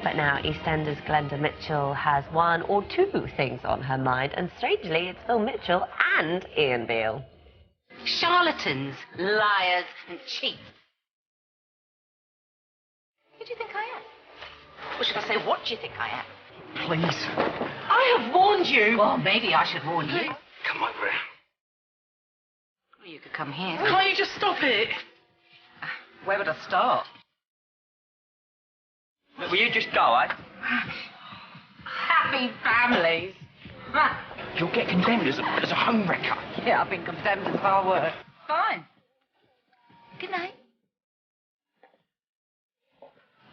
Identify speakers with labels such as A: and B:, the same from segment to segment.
A: But now EastEnders Glenda Mitchell has one or two things on her mind, and strangely it's Phil Mitchell and Ian Beale.
B: Charlatans, liars and cheats. Who do you think I am? Or should I say, what do you think I am?
C: Please.
B: I have warned you. Well, maybe I should warn you.
C: Come over here.
B: Or you could come here.
C: Can't you just stop it?
B: Where would I start?
C: Look, will you just go, eh?
B: Happy families.
C: You'll get condemned as a homewrecker.
B: Yeah, I've been condemned as far worse. Fine. Good night.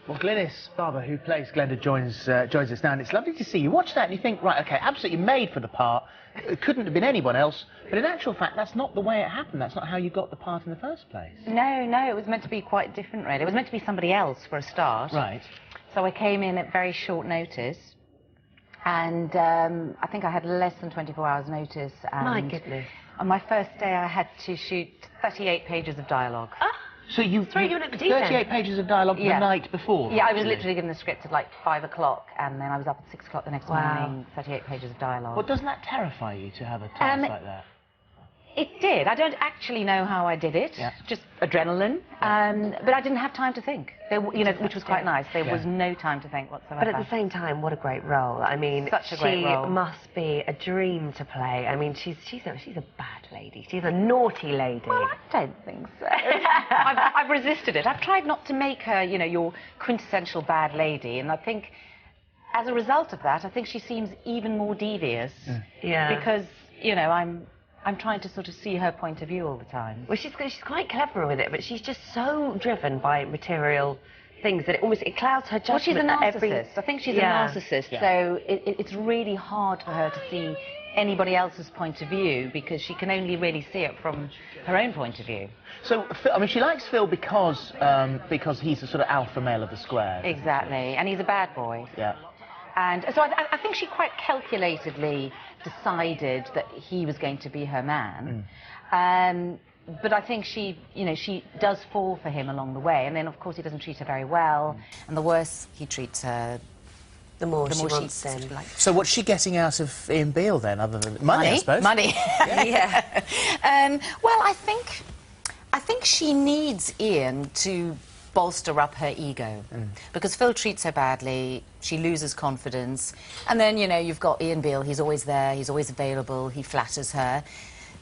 D: Well, Glynis Barber, who plays Glenda, joins us now, and it's lovely to see you. Watch that and you think, right, OK, absolutely made for the part. It couldn't have been anyone else. But in actual fact, that's not the way it happened. That's not how you got the part in the first place.
E: No, it was meant to be quite different, really. It was meant to be somebody else for a start.
D: Right.
E: So I came in at very short notice. And I think I had less than 24 hours notice. And
A: My goodness.
E: on my first day, I had to shoot 38 pages of dialogue.
D: So you
A: throw you in at the deep end.
D: 38 pages of dialogue the night before?
E: Yeah, I was literally given the script at like 5 o'clock, and then I was up at 6 o'clock the next morning, 38 pages of dialogue.
D: Well, doesn't that terrify you to have a task like that?
E: It did. I don't actually know how I did it. Yeah. Just adrenaline. But I didn't have time to think. Which was quite nice. There was no time to think whatsoever.
A: But at the same time, what a great role. I mean,
E: such a great role.
A: She must be a dream to play. I mean, she's a bad lady. She's a naughty lady.
E: Well, I don't think so. I've resisted it. I've tried not to make her, your quintessential bad lady, and I think as a result of that, I think she seems even more devious.
A: Yeah.
E: Because, I'm trying to sort of see her point of view all the time.
A: Well, she's quite clever with it, but she's just so driven by material things that it clouds her judgment.
E: Well, she's a narcissist. I think she's a narcissist, so it's really hard for her to see anybody else's point of view because she can only really see it from her own point of view.
D: So, I mean, she likes Phil because he's the sort of alpha male of the square.
E: Exactly, and he's a bad boy.
D: Yeah.
E: And so I think she quite calculatedly decided that he was going to be her man. But I think she does fall for him along the way. And then, of course, he doesn't treat her very well. And the worse he treats her, the more she wants him.
D: So what's she getting out of Ian Beale, then, other than money, I suppose?
E: Money. Yeah. Well, I think she needs Ian to bolster up her ego. Because Phil treats her badly, she loses confidence, and then, you've got Ian Beale, he's always there, he's always available, he flatters her,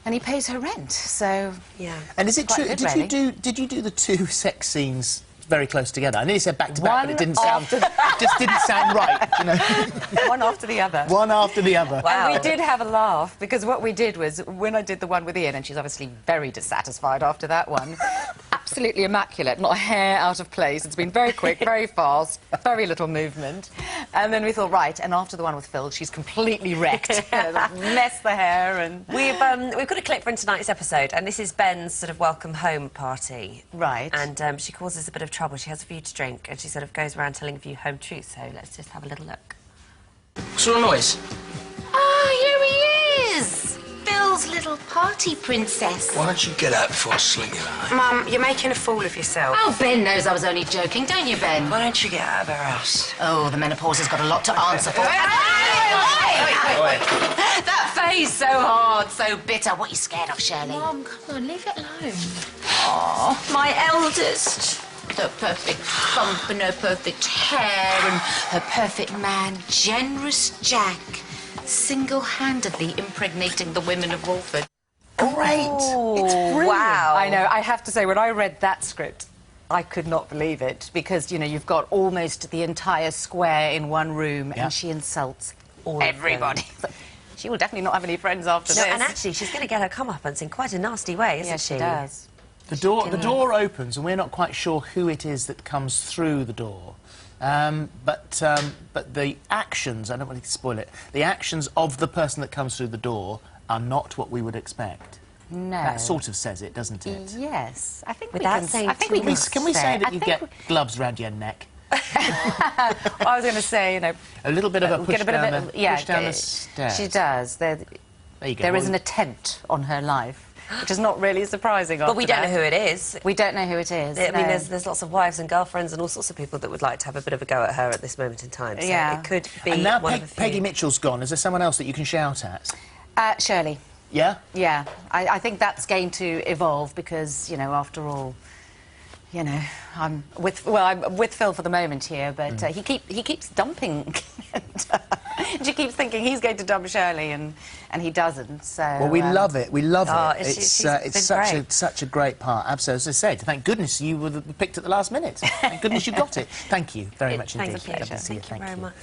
E: and he pays her rent, so... Yeah.
D: And is it true, did you do the two sex scenes very close together? I nearly said back to back, but it didn't sound... just didn't sound right,
E: One after the other.
D: One after the other.
E: Wow. And we did have a laugh, because what we did was, when I did the one with Ian, and she's obviously very dissatisfied after that one, absolutely immaculate, not a hair out of place. It's been very quick, very fast, very little movement. And then we thought, right, and after the one with Phil, she's completely wrecked. Messed the hair and...
A: We've got a clip from tonight's episode, and this is Ben's sort of welcome home party.
E: Right.
A: And she causes a bit of trouble. She has a few to drink, and she sort of goes around telling a few home truths, so let's just have a little look.
C: What's all the noise?
B: Oh, here he is! Phil's little party princess.
C: Why don't you get out before I sling you out?
A: Mum, you're making a fool of yourself.
B: Oh, Ben knows I was only joking, don't you, Ben?
C: Why don't you get out of our house?
B: Oh, the menopause has got a lot to answer for. Wait. That face, so hard, so bitter. What are you scared of, Shirley?
F: Mum, come on, leave it alone.
B: Oh, my eldest. Her perfect bump and her perfect hair and her perfect man, generous Jack, single-handedly impregnating the women of Walford.
D: Great! It's brilliant!
E: Wow! I know, I have to say, when I read that script, I could not believe it, because, you've got almost the entire square in one room, and she insults everybody. She will definitely not have any friends after this.
A: And actually, she's going to get her comeuppance in quite a nasty way, isn't she?
E: She does.
D: The door opens, and we're not quite sure who it is that comes through the door. But the actions, I don't want to spoil it, the actions of the person that comes through the door are not what we would expect.
E: No.
D: That sort of says it, doesn't it?
E: Yes. I think
A: Without
E: we can
A: saying
D: Can we say that you get gloves round your neck?
E: I was going to say,
D: a little bit of a push down the stairs.
E: She does.
D: There you go.
E: There is an attempt on her life. which is not really surprising.
A: But we don't know who it is.
E: We don't know who it is.
A: I mean,
E: no.
A: there's lots of wives and girlfriends and all sorts of people that would like to have a bit of a go at her at this moment in time. So
E: Yeah.
A: it could be
D: And now
A: one of a few.
D: Peggy Mitchell's gone. Is there someone else that you can shout at?
E: Shirley.
D: Yeah?
E: Yeah, I think that's going to evolve because, you know, after all, you know, I'm with Phil for the moment here, but he keeps dumping. And she keeps thinking he's going to dump Shirley, and he doesn't. So
D: Well, we love it. We love it.
A: she's
D: It's
A: been
D: such a great part. Absolutely. As I said, thank goodness you were picked at the last minute. Thank goodness you got it. Thank you very much indeed.
A: Thanks, a pleasure.
D: Lovely to see you.
A: Thank you very much.